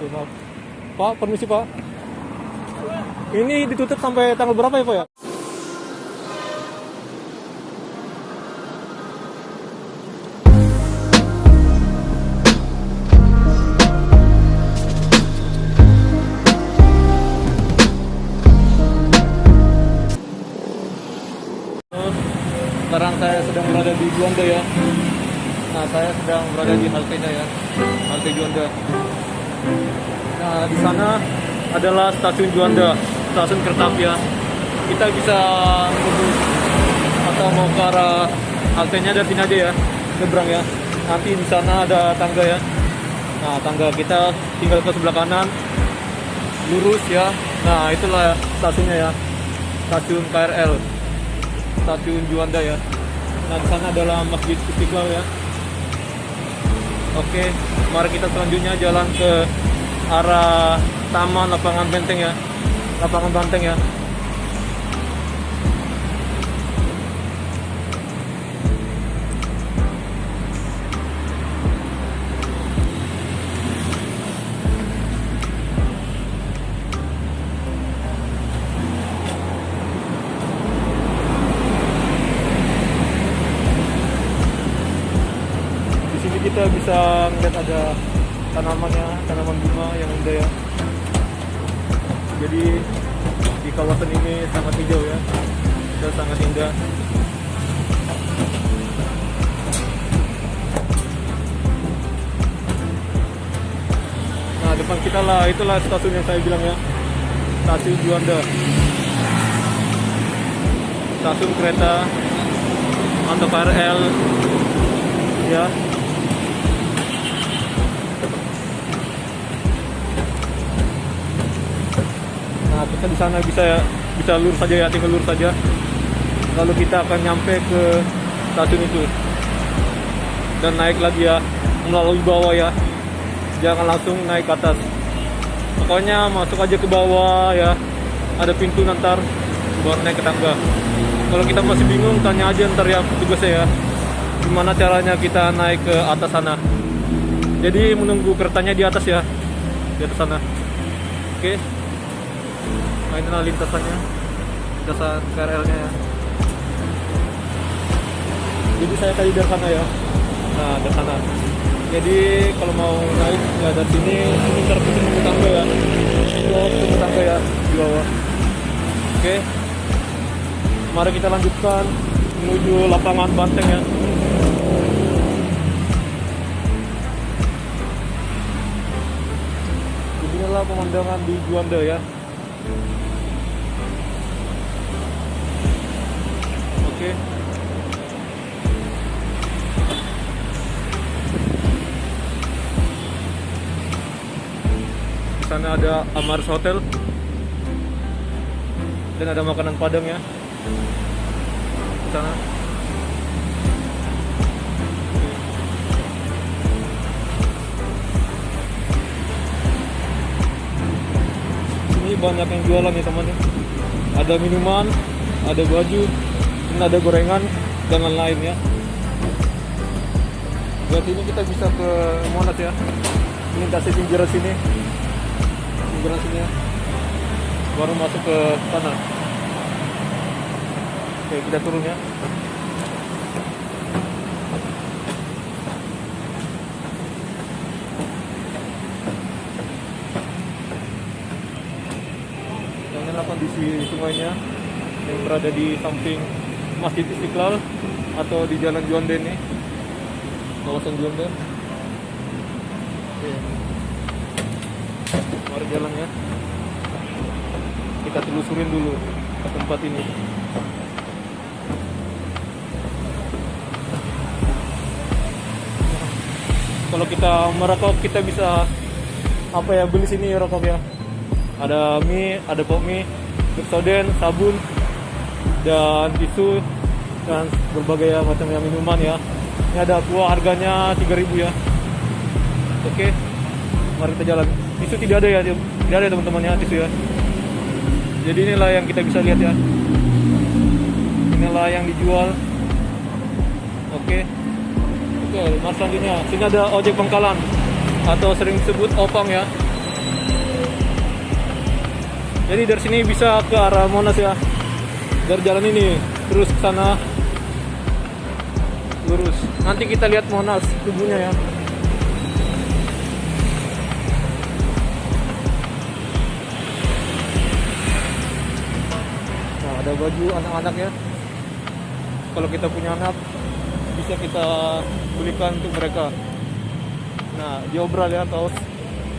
Oke, maaf. Pak, permisi Pak. Ini ditutup sampai tanggal berapa ya Pak ya? Sekarang saya sedang berada di Juanda ya. Nah, saya sedang berada di haltenya ya, halte Juanda. Nah, di sana adalah stasiun Juanda, stasiun kereta api ya. Kita bisa menuju atau mau ke arah haltenya dari sini aja ya, nyebrang ya. Nanti di sana ada tangga ya. Nah, tangga kita tinggal ke sebelah kanan, lurus ya. Nah, itulah stasiunnya ya, stasiun KRL, stasiun Juanda ya. Nah, di sana adalah Masjid Istiqlal ya. Oke, mari kita selanjutnya jalan ke arah Taman Lapangan Banteng ya. Lapangan Banteng ya. Kita bisa melihat ada tanamannya, tanaman bunga yang indah ya. Jadi di kawasan ini sangat hijau ya, dan sangat indah. Nah, depan kita lah, itulah stasiun yang saya bilang ya, stasiun Juanda, stasiun kereta atau KRL ya. Nah, kita di sana bisa lurus saja ya, tinggal lurus saja. Lalu kita akan nyampe ke stasiun itu dan naik lagi ya, melalui bawah ya. Jangan langsung naik ke atas. Pokoknya masuk aja ke bawah ya. Ada pintu ntar baru naik ke tangga. Kalau kita masih bingung, tanya aja ntar ya petugasnya ya, gimana caranya kita naik ke atas sana. Jadi menunggu keretanya di atas ya, di atas sana. Oke. Nah, inilah lintasannya, lintasan KRL-nya ya. Jadi saya tadi dari sana ya. Nah, dari sana. Jadi kalau mau naik ya dari sini, ini ntar ketemu tangga ya. Ketemu tangga ya di bawah. Oke. Mari kita lanjutkan menuju Lapangan Banteng ya. Beginilah pemandangan di Juanda ya. Oke. Di sana ada Amars Hotel dan ada makanan Padang ya. Di sana. Ini banyak yang jualan nih teman ya. Ada minuman, ada baju, ini ada gorengan dan lain-lain ya. Buat ini kita bisa ke Monas ya. Ini kasih pinggiran sini. Pinggiran sini ya. Baru masuk ke sana. Oke, kita turun ya. Inilah kondisi sungainya yang berada di samping Masjid Istiqlal atau di Jalan Juanda ini, kawasan Juanda. Oke. Mari jalan ya. Kita telusurin dulu ke tempat ini. Kalau kita merokok, kita bisa apa ya, beli sini ya rokok ya. Ada mie, ada pop mie, Pepsodent, sabun, dan tisu, dan berbagai macam ya minuman ya. Ini ada aqua, harganya 3.000 ya. Oke, mari kita jalan. Tisu tidak ada ya, tidak ada teman-teman ya tisu ya. Jadi inilah yang kita bisa lihat ya. Inilah yang dijual. Oke. Oke, mari selanjutnya. Sini ada ojek pangkalan atau sering disebut opang ya. Jadi dari sini bisa ke arah Monas ya. Dari jalan ini terus ke sana lurus. Nanti kita lihat Monas tubuhnya ya. Nah, ada baju anak-anak ya. Kalau kita punya anak bisa kita belikan untuk mereka. Nah, diobral ya kaos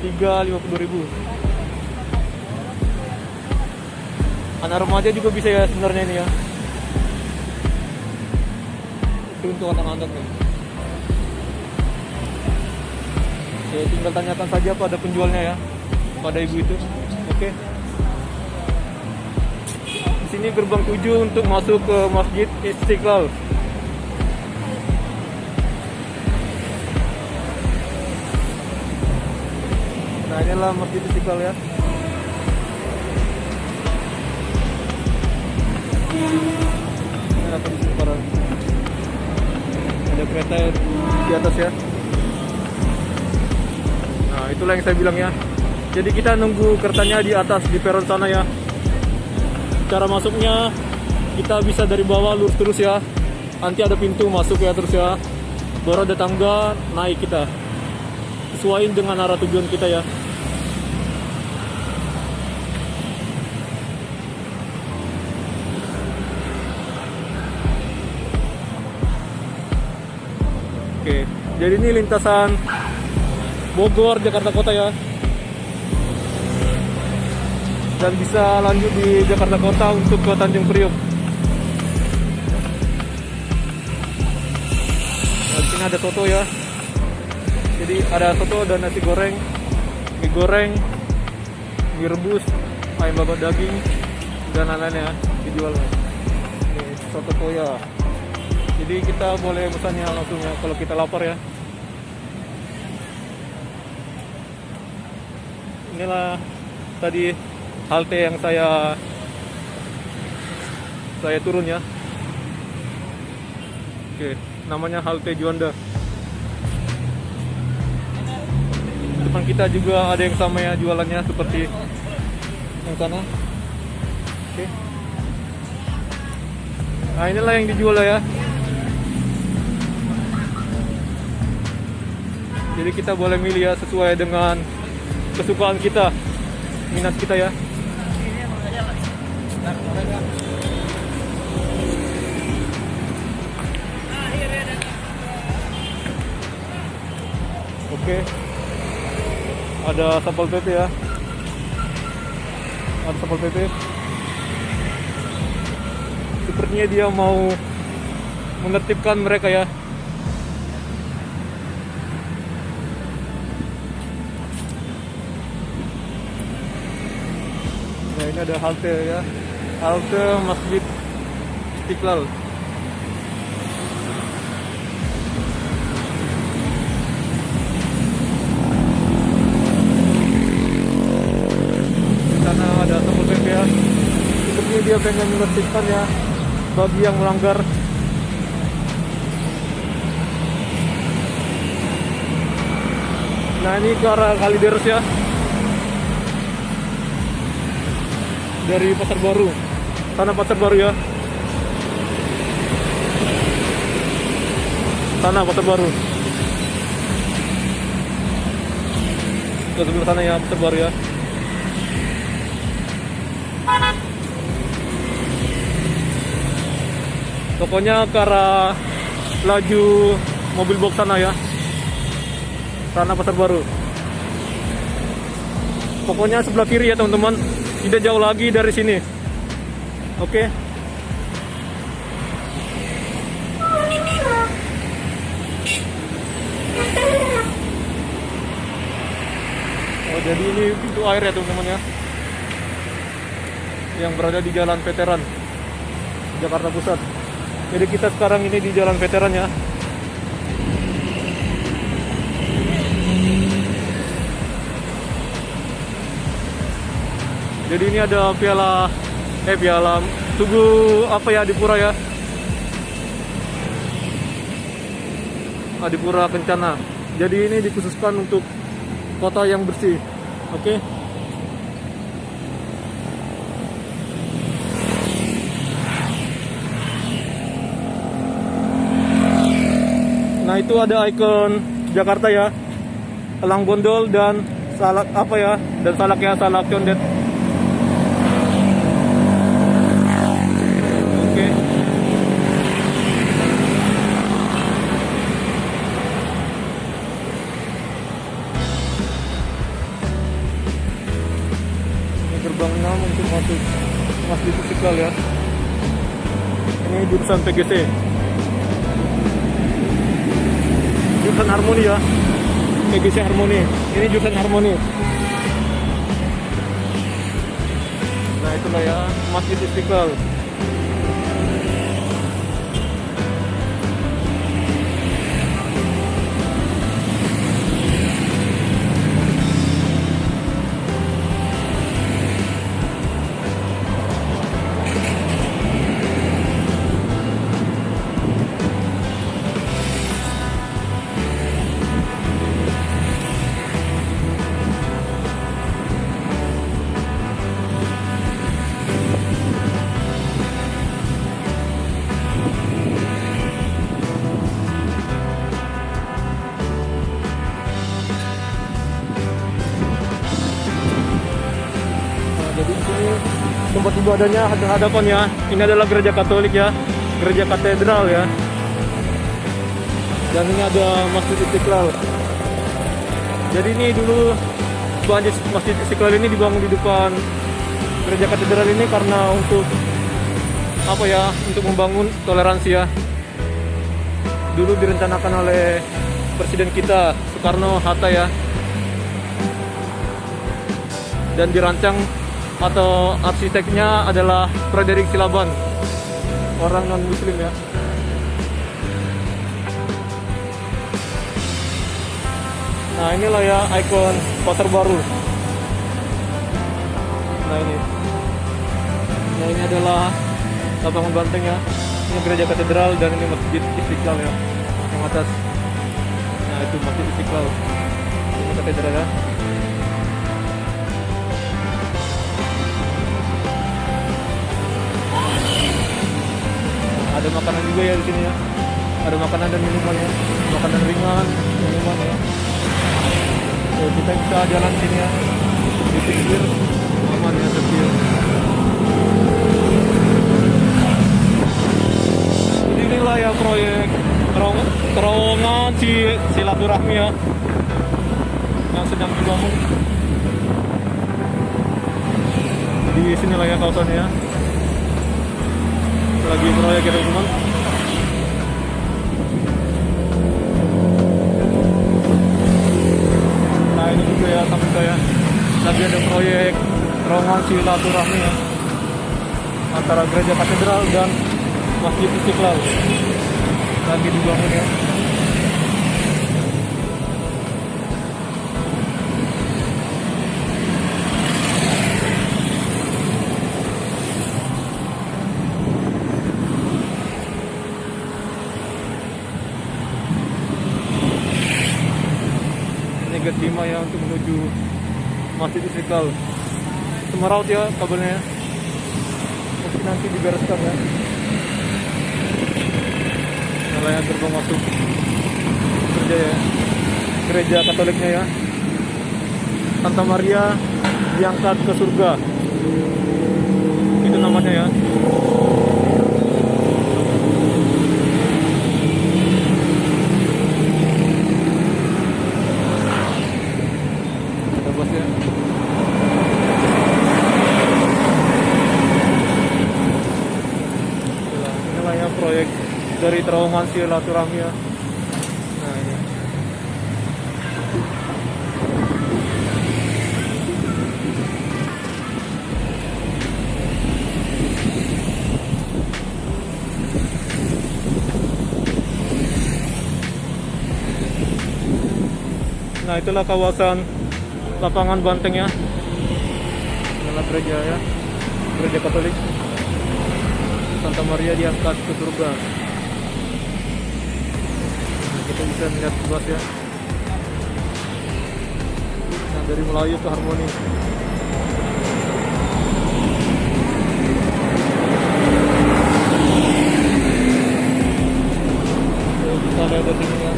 3.52.000. Anak remaja juga bisa ya sebenarnya ini ya. Itu untuk anak-anak nih. Saya tinggal tanyakan saja pada penjualnya ya, pada ibu itu. Oke. Di sini gerbang 7 untuk masuk ke Masjid Istiqlal. Nah, inilah Masjid Istiqlal ya. Ini apa di sini para? Ada kereta di atas ya. Nah, itulah yang saya bilang ya. Jadi kita nunggu keretanya di atas di peron sana ya. Cara masuknya kita bisa dari bawah lurus terus ya. Nanti ada pintu masuk ya terus ya. Baru ada tangga naik kita. Sesuaiin dengan arah tujuan kita ya. Oke, jadi ini lintasan Bogor, Jakarta Kota ya. Dan bisa lanjut di Jakarta Kota untuk ke Tanjung Priok. Nah, di sini ada soto ya. Jadi ada soto dan nasi goreng, mie rebus, ayam babat daging, dan lain-lain ya dijual. Ini soto toya. Jadi kita boleh pesannya langsung ya kalau kita lapar ya. Inilah tadi halte yang saya turun ya. Oke, namanya halte Juanda. Depan kita juga ada yang sama ya jualannya seperti yang sana. Oke. Nah, inilah yang dijual ya. Jadi kita boleh milih ya sesuai dengan kesukaan kita, minat kita ya. Oke. Ada Satpol PP ya. Ada Satpol PP. Sepertinya dia mau menertibkan mereka ya. Nah, ini ada halte ya. Halte Masjid Istiqlal. Di sana ada Satpol PP ya. Sepertinya dia pengen menertibkan ya bagi yang melanggar. Nah, ini ke arah Kalideres ya. Dari Pasar Baru. Sana Pasar Baru ya. Sana Pasar Baru. Ke sebelah sana ya Pasar Baru ya. Pokoknya ke arah laju mobil box sana ya. Sana Pasar Baru. Pokoknya sebelah kiri ya teman-teman. Tidak jauh lagi dari sini. Oke. Oh, jadi ini pintu air ya teman-teman ya. Yang berada di Jalan Veteran, Jakarta Pusat. Jadi kita sekarang ini di Jalan Veteran ya. Jadi ini ada piala Tugu apa ya, Adipura ya. Adipura Kencana. Jadi ini dikhususkan untuk kota yang bersih. Oke. Nah itu ada ikon Jakarta ya, elang bondol dan salak apa ya, dan salaknya salak condet. Oke. Ini gerbang 6 untuk masuk Masjid Istiqlal ya. Ini jurusan PGC. Jurusan Harmoni ya. PGC Harmoni. Ini jurusan Harmoni. Nah, itulah ya Masjid Istiqlal. Jadi ini tempat ibadahnya hadapan ya. Ini adalah gereja Katolik ya, gereja katedral ya. Dan ini ada Masjid Istiqlal. Jadi ini dulu Masjid Istiqlal ini dibangun di depan gereja katedral ini karena untuk apa ya? Untuk membangun toleransi ya. Dulu direncanakan oleh Presiden kita Soekarno-Hatta ya. Dan dirancang atau arsiteknya adalah Frederick Silaban, orang non muslim ya. Nah inilah ya ikon Pasar Baru. Nah ini adalah lapangan banteng ya. Ini gereja katedral dan ini Masjid Istiqlal ya, yang atas. Nah itu Masjid Istiqlal, ini katedral ya. Ada makanan juga ya di sini ya. Ada makanan dan minuman ya. Makanan ringan, minuman ya. So, kita bisa jalan sini ya. Di pinggir aman ya, sepi. Inilah ya proyek terowongan silaturahmi ya, yang sedang dibangun. Di sinilah ya kawasannya ya. Lagi proyek ya teman-teman. Nah ini juga ya samping saya lagi ada proyek terowongan silaturahmi ya, antara gereja katedral dan Masjid Istiqlal lagi dibangun ya. Gate 5 ya untuk menuju Masjid Istiqlal. Semeraut ya kabelnya ya. Mungkin nanti dibereskan ya. Nelayan gerbang masuk gereja ya, gereja Katoliknya ya. Santa Maria diangkat ke surga. Itu namanya ya. Proyek dari terowongan silaturahmi ya. Nah ini. Nah itulah kawasan lapangan banteng ya. Inilah gereja ya, gereja Katolik. Santa Maria diangkat ke surga. Nah, kita bisa melihat luas ya. Nah, dari Melayu ke Harmoni. bisa lihat dari sini ya.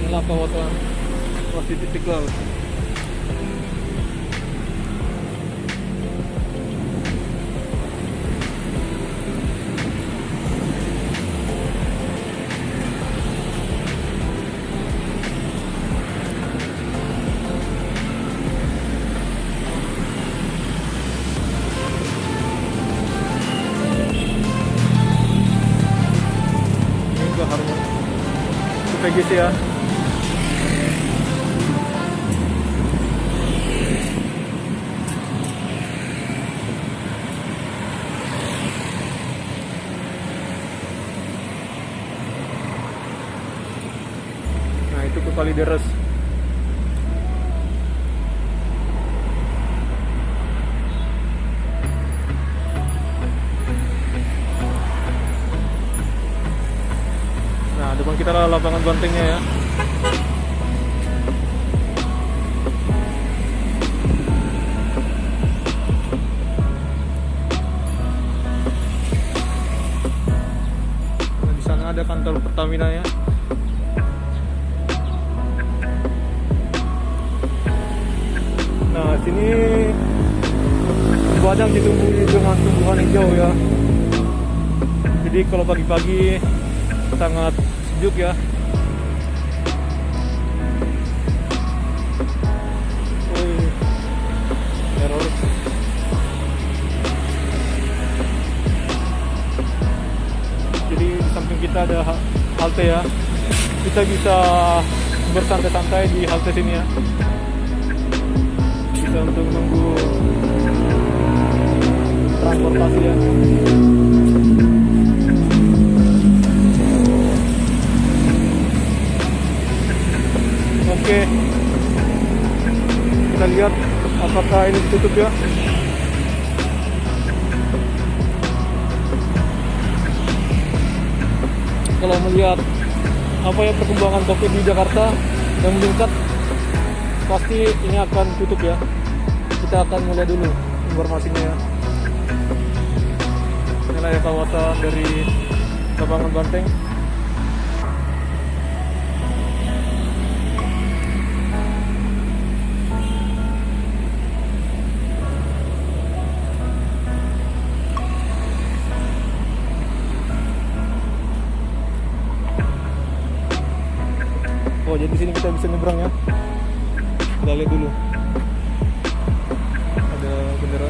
Inilah kawasan Masjid Istiqlal. Ini ke Harmon PGC ya. Nah itu ke Kalideres. Nah depan kita lah lapangan bantengnya ya. Nah, di sana ada kantor Pertamina ya. Nah sini banyak ditumbuhi dengan tumbuhan hijau ya. Jadi kalau pagi-pagi sangat sejuk ya. Wih, error. Jadi di samping kita ada halte ya. Kita bisa bersantai-santai di halte sini ya. Bisa untuk menunggu transportasi ya. Oke, kita lihat apakah ini ditutup ya. Kalau melihat apa ya perkembangan COVID di Jakarta yang meningkat, pasti ini akan tutup ya. Kita akan mulai dulu informasinya ya. Inilah ya kawasan dari lapangan banteng. Oh, jadi di sini kita bisa nyebrang ya. Kita lihat dulu. Ada bendera.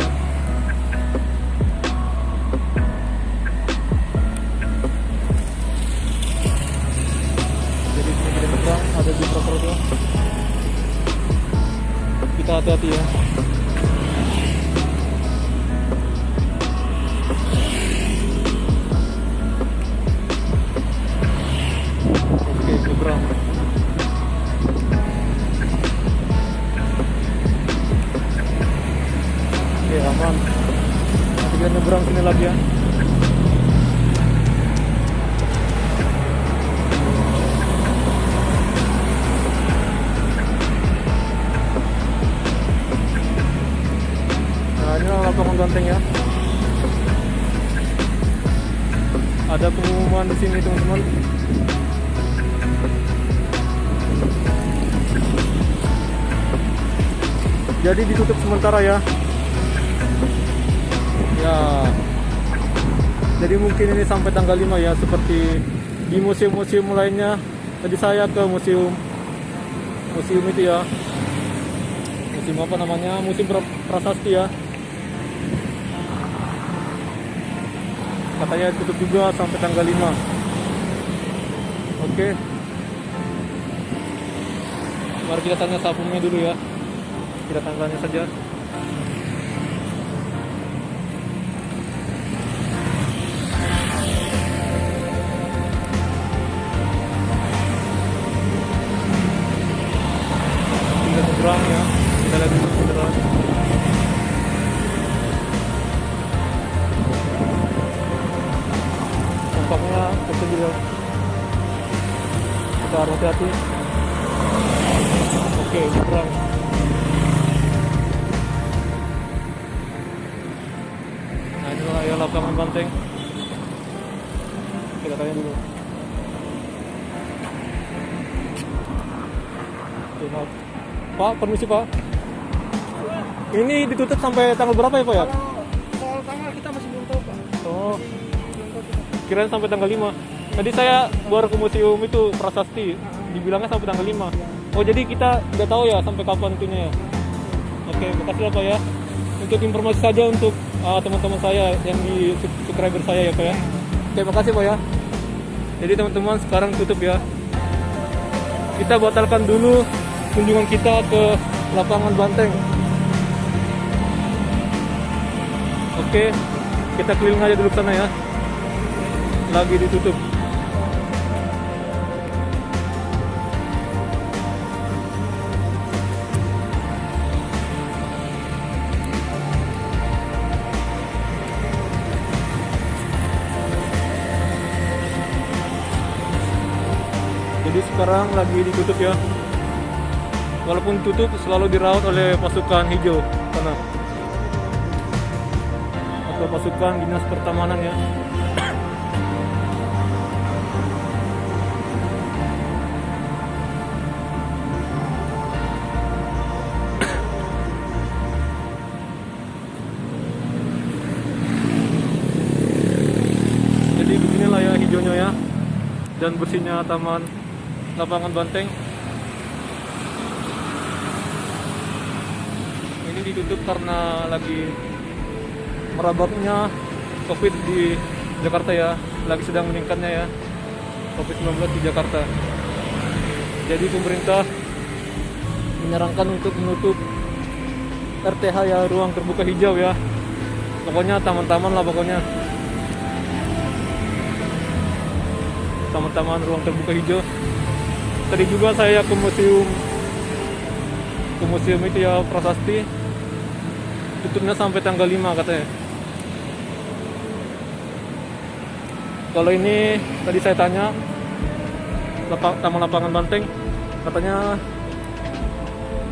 Jadi di sini kita nyebrang, ada zebra cross ya. Kita hati-hati ya. Oke, nyebrang. Oke, aman. Nanti kita nyebrang sini lagi ya. Nah, ini lapangan banteng ya. Ada pengumuman di sini teman-teman. Jadi ditutup sementara ya. Ya. Jadi mungkin ini sampai tanggal 5 ya, seperti di museum-museum lainnya. Tadi saya ke museum itu ya. Museum apa namanya? Museum Prasasti ya. Katanya tutup juga sampai tanggal 5. Oke. Mari kita tanya sapumnya dulu ya. Kita tanya saja. nyebrang ya. Kita lihat dulu beneran. Tampaknya kecil ya. Kita harus hati-hati. Oke, nyebrang. Nah inilah ya lapangan banteng. Kita tanya dulu. Oke, maaf. Pak, permisi Pak. Ini ditutup sampai tanggal berapa ya Pak ya? Soal tanggal kita masih belum tahu Pak. Oh, kirain sampai tanggal 5. Tadi saya baru ke museum itu prasasti, dibilangnya sampai tanggal 5. Oh, jadi kita nggak tahu ya sampai kapan itunya ya. Oke, makasih ya Pak ya. Untuk informasi saja untuk teman-teman saya yang di subscriber saya ya Pak ya. Oke, makasih Pak ya. Jadi teman-teman sekarang tutup ya. Kita batalkan dulu kunjungan kita ke lapangan banteng. Oke, kita keliling aja dulu ke sana ya. Lagi ditutup. Jadi sekarang lagi ditutup ya. Walaupun tutup selalu dirawat oleh pasukan hijau sana. Atau pasukan dinas pertamanan ya. Jadi beginilah ya hijaunya ya. Dan bersihnya taman lapangan banteng. Ini ditutup karena lagi merebaknya COVID di Jakarta ya, lagi sedang meningkatnya ya COVID-19 di Jakarta. Jadi pemerintah menyarankan untuk menutup RTH ya, ruang terbuka hijau ya. Pokoknya taman-taman lah pokoknya. Taman-taman ruang terbuka hijau. Tadi juga saya ke museum itu ya prasasti, tutupnya sampai tanggal 5 katanya. Kalau ini tadi saya tanya taman lapangan banteng, katanya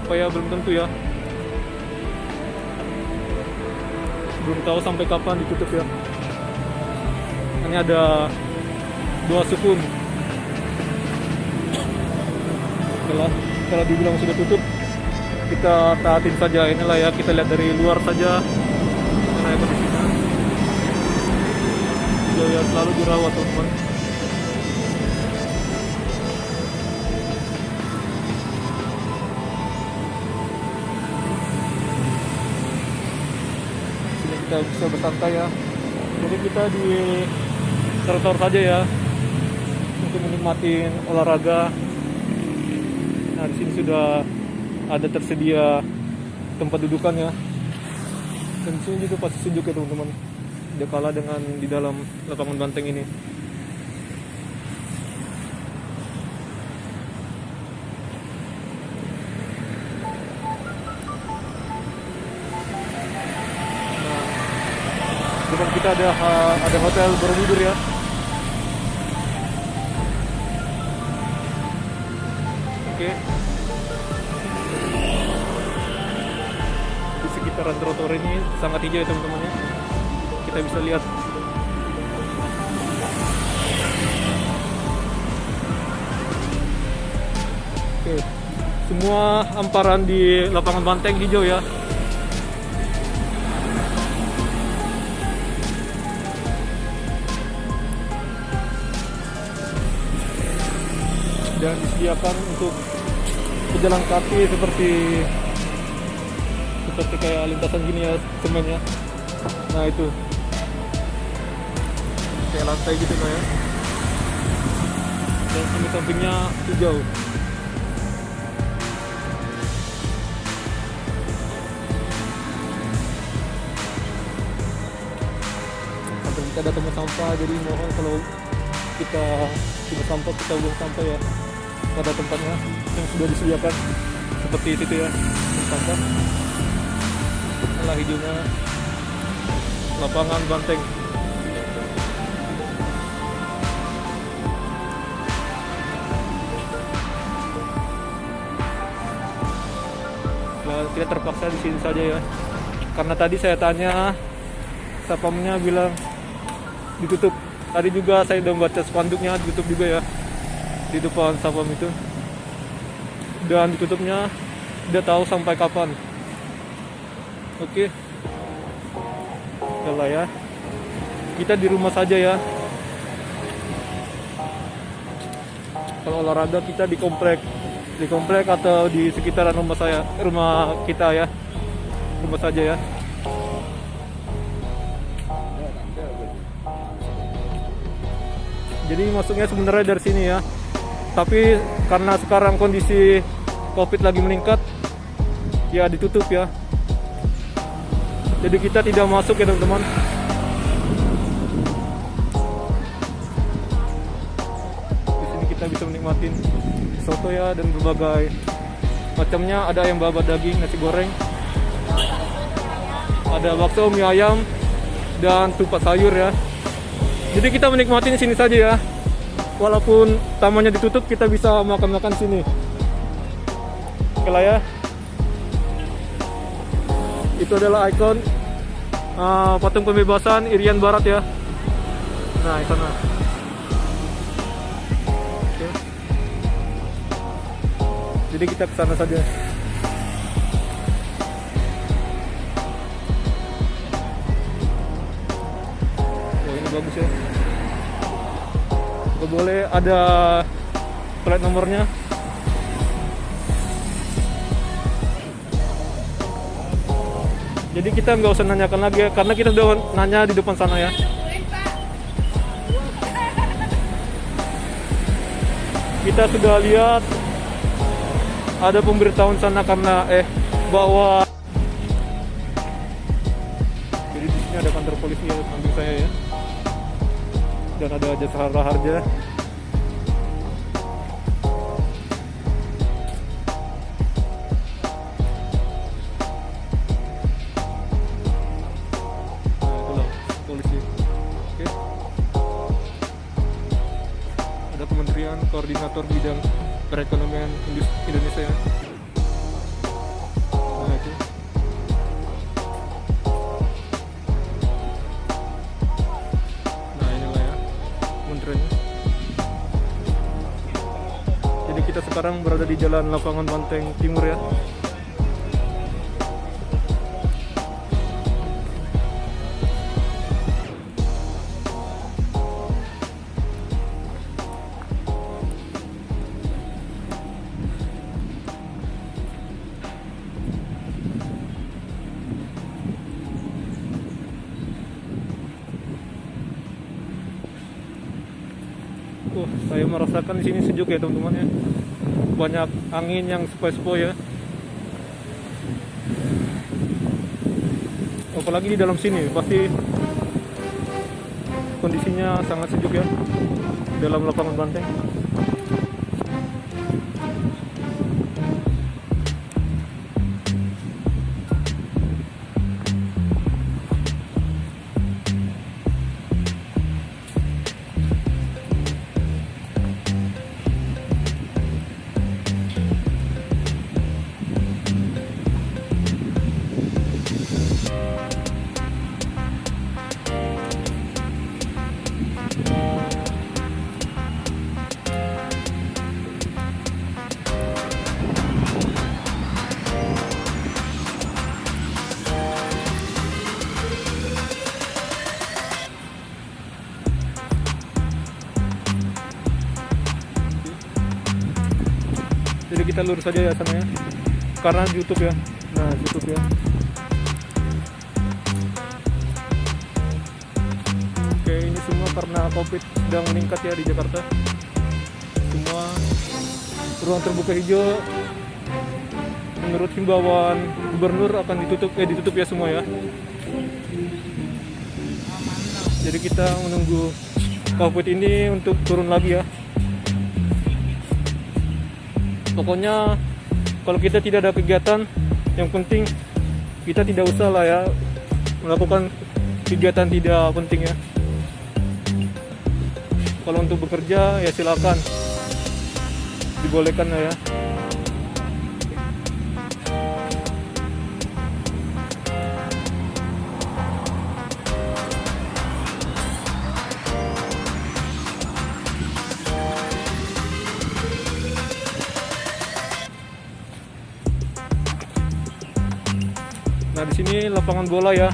apa ya, belum tentu ya, belum tahu sampai kapan ditutup ya. Ini ada 2 sukun. Kalau dibilang sudah tutup, kita taatin saja. Inilah ya, kita lihat dari luar saja karena kondisinya hijau ya, selalu dirawat teman-teman. Sini kita bisa bersantai ya. Jadi kita di trotoar saja ya untuk menikmati olahraga. Nah, di sini sudah ada tersedia tempat dudukan ya. Dan di sini juga pasti sejuk ya teman-teman. Tidak kalah dengan di dalam lapangan banteng ini. Nah, depan kita ada hotel Borobudur ya. Oke. Di sekitaran trotoar ini sangat hijau ya teman-teman ya. Kita bisa lihat. Oke. Semua hamparan di lapangan banteng hijau ya. Dan disediakan untuk pejalan kaki seperti kayak lintasan gini ya, semennya. Nah itu kayak lantai gitu nah ya. Dan samping-sampingnya hijau. Sampai kita ada tempat sampah, jadi mohon kalau kita tidak sampah, kita buang sampah ya pada tempatnya yang sudah disediakan. seperti itu ya, tampak malah hijaunya lapangan Banteng. Nah, kita terpaksa di sini saja ya, karena tadi saya tanya satpamnya bilang ditutup. Tadi juga saya udah baca spanduknya ditutup juga ya di depan satpam itu, dan ditutupnya tidak tahu sampai kapan. Oke, udah lah ya, kita di rumah saja ya. Kalau olahraga kita di komplek atau di sekitaran rumah kita ya, rumah saja ya. Jadi masuknya sebenarnya dari sini ya, tapi karena sekarang kondisi COVID lagi meningkat, ya ditutup ya. Jadi kita tidak masuk ya teman-teman. Di sini kita bisa menikmati soto ya, dan berbagai macamnya. Ada ayam babat daging, nasi goreng, ada bakso, mie ayam, dan tupat sayur ya. Jadi kita menikmati di sini saja ya. Walaupun tamannya ditutup, kita bisa makan-makan sini. Oke lah ya. Itu adalah ikon patung pembebasan Irian Barat ya. Nah, di sana. Oke. Jadi kita ke sana saja. Oh, ini bagus ya. Gak boleh ada plat nomornya. Jadi kita nggak usah nanyakan lagi ya, karena kita udah nanya di depan sana ya. Kita sudah lihat ada pemberitahuan sana karena bahwa jadi di sini ada kantor polisi ya, samping saya ya. Dan ada Jasara Harja. Nah, itulah polisi. Oke. Ada Kementerian Koordinator Bidang Perekonomian Indonesia. Nah, itu. Jadi kita sekarang berada di Jalan Lapangan Banteng Timur ya. Saya merasakan di sini sejuk ya teman-teman ya. Banyak angin yang sepoi-sepoi ya. Apalagi di dalam sini pasti kondisinya sangat sejuk ya dalam lapangan Banteng. Jadi kita lurus saja ya sana ya, karena YouTube ya. Nah, YouTube ya. Oke, ini semua karena COVID sedang meningkat ya di Jakarta. Semua ruang terbuka hijau menurut himbauan gubernur akan ditutup ya semua ya. Jadi kita menunggu COVID ini untuk turun lagi ya. Pokoknya kalau kita tidak ada kegiatan, yang penting kita tidak usah lah ya melakukan kegiatan tidak penting ya. Kalau untuk bekerja ya silakan, dibolehkan lah ya. Nah, di sini lapangan bola ya.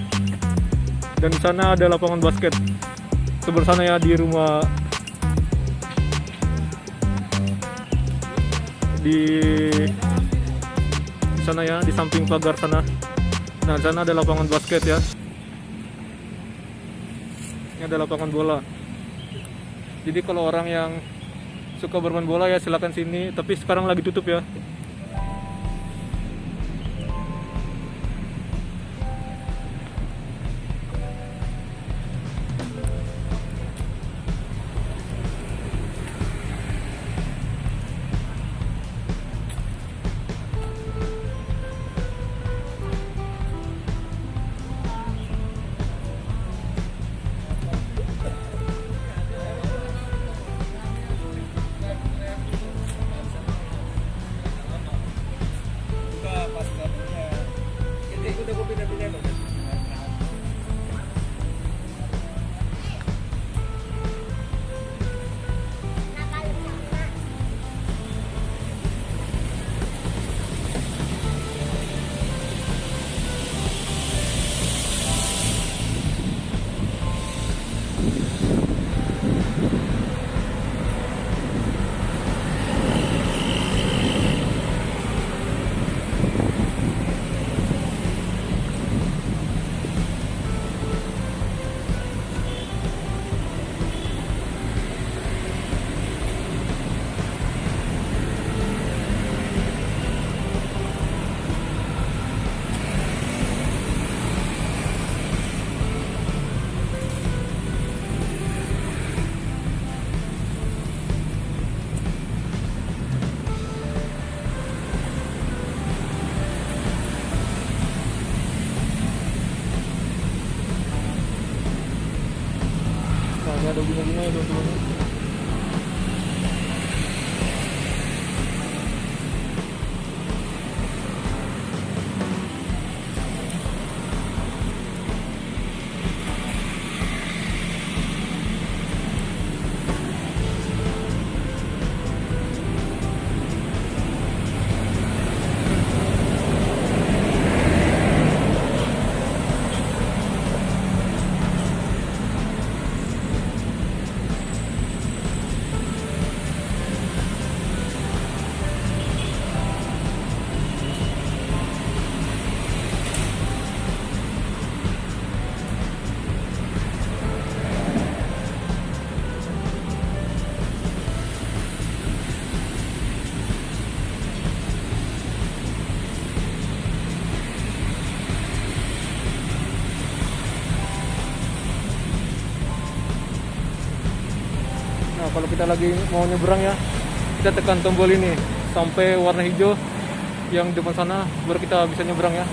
Dan di sana ada lapangan basket. Sebelah sana ya, di rumah di sana ya, di samping pagar sana. Nah, di sana ada lapangan basket ya. Ini ada lapangan bola. Jadi kalau orang yang suka bermain bola ya silakan sini, tapi sekarang lagi tutup ya. Nah, ini ada bunga-bunga ya teman-teman. Nah, kalau kita lagi mau nyebrang ya, kita tekan tombol ini sampai warna hijau yang depan sana, baru kita bisa nyebrang ya.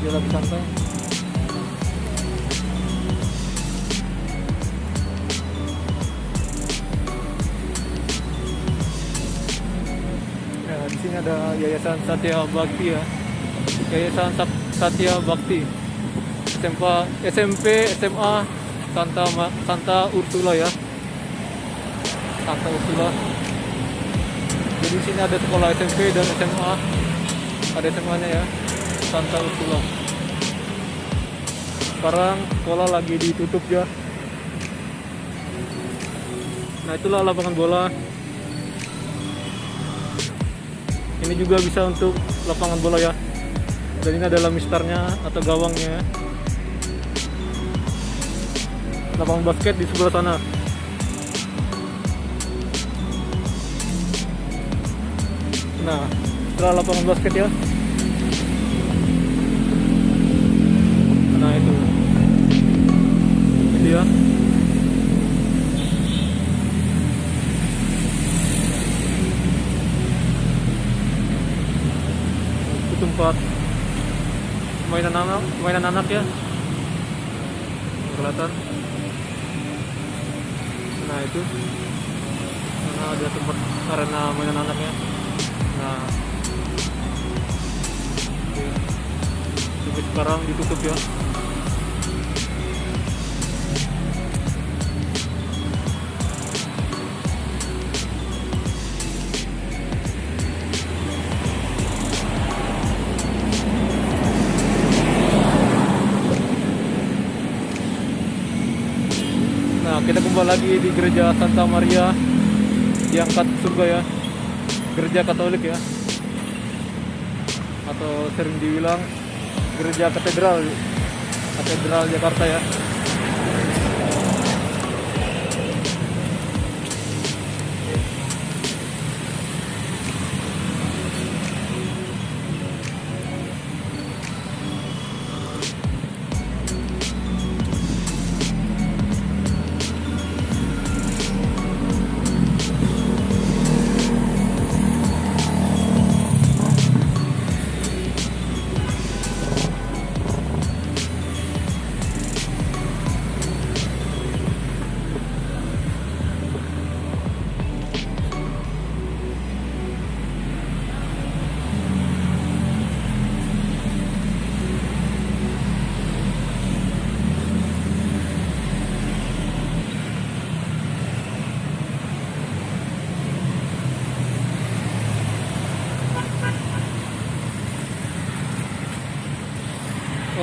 Dia lebih santai. Nah, di sini ada Yayasan Satya Bakti ya. Yayasan Satya Bakti. SMP, SMA Santa Ursula ya. Santa Ursula. Jadi di sini ada sekolah SMP dan SMA. Ada SMA-nya ya. Santa Ursula. Sekarang sekolah lagi ditutup ya. Nah, itulah lapangan bola. Ini juga bisa untuk lapangan bola ya. Dan ini adalah mistarnya atau gawangnya. Lapangan basket di sebelah sana. Nah, setelah lapangan basket ya. Nah itu dia. Itu tempat mainan anak ya. Kelihatan. Nah itu. Nah ada tempat arena mainan anaknya. Nah, oke. Tapi sekarang ditutup ya. Nah, kita kembali lagi di gereja Santa Maria di angkat surga ya, gereja Katolik ya, atau sering dibilang gereja katedral Jakarta ya.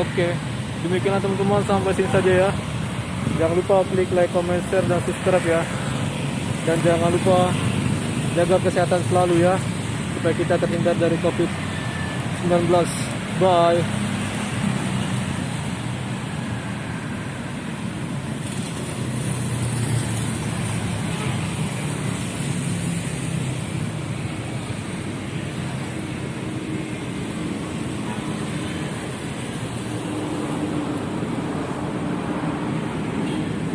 Oke, demikianlah teman-teman, sampai sini saja ya. Jangan lupa klik like, comment, share, dan subscribe ya. Dan jangan lupa jaga kesehatan selalu ya, supaya kita terhindar dari COVID-19. Bye.